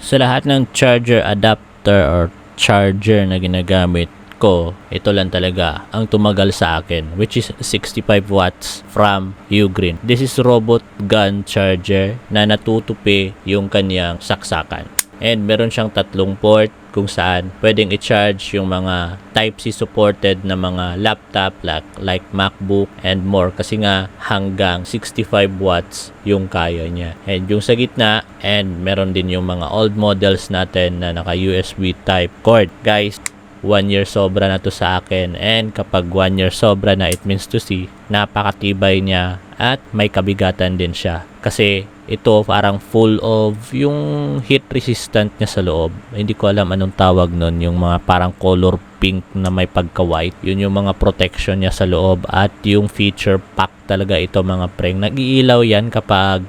Sa lahat ng charger adapter or charger na ginagamit ko, ito lang talaga ang tumagal sa akin, which is 65 watts from Ugreen. This is robot gun charger na natutupi yung kanyang saksakan. And meron siyang tatlong port kung saan pwedeng i-charge yung mga Type-C supported na mga laptop like MacBook and more, kasi nga hanggang 65 watts yung kaya niya. And yung sa gitna, and meron din yung mga old models natin na naka USB type cord. Guys, 1 year sobra na to sa akin, and kapag 1 year sobra na, it means to see napakatibay niya at may kabigatan din siya, kasi ito parang full of yung heat resistant niya sa loob. Hindi ko alam anong tawag nun, yung mga parang color pink na may pagka-white. Yun yung mga protection niya sa loob, at yung feature pack talaga ito mga preng. Nag-iilaw yan kapag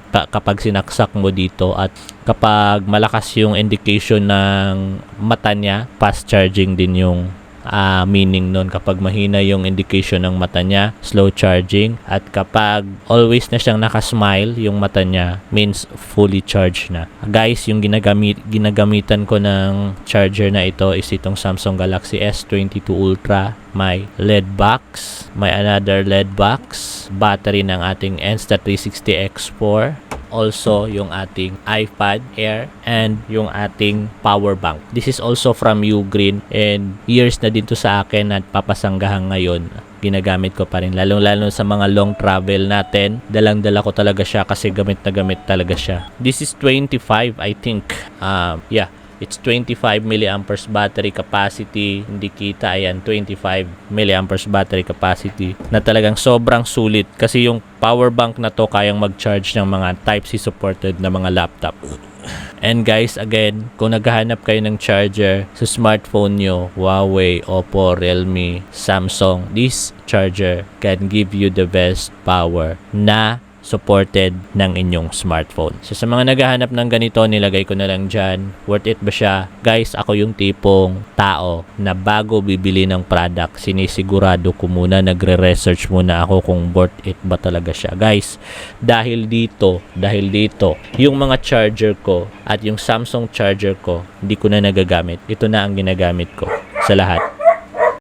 sinaksak mo dito, at kapag malakas yung indication ng mata niya, fast charging din yung meaning nun. Kapag mahina yung indication ng mata niya, slow charging. At kapag always na siyang nakasmile yung mata niya, means fully charged na. Guys, yung ginagamitan ko ng charger na ito is itong Samsung Galaxy S22 Ultra. May LED box, may another LED box, battery ng ating Insta360 X4, also yung ating iPad Air, and yung ating power bank. This is also from Ugreen, and years na din to sa akin at papasanggahan ngayon. Ginagamit ko pa rin, lalo sa mga long travel natin. Dalang-dala ko talaga siya kasi gamit na gamit talaga siya. This is 25, I think. It's 25 milliamperes battery capacity. Hindi kita, ayan, 25 milliamperes battery capacity, na talagang sobrang sulit, kasi yung power bank na to kayang mag-charge ng mga Type-C supported na mga laptop. And guys, again, kung naghahanap kayo ng charger sa smartphone nyo, Huawei, Oppo, Realme, Samsung, this charger can give you the best power na supported ng inyong smartphone. So sa mga naghahanap ng ganito, nilagay ko na lang dyan. Worth it ba siya? Guys, ako yung tipong tao na bago bibili ng product, sinisigurado ko muna, nagre-research muna ako kung worth it ba talaga siya. Guys, dahil dito, yung mga charger ko at yung Samsung charger ko, hindi ko na nagagamit. Ito na ang ginagamit ko sa lahat.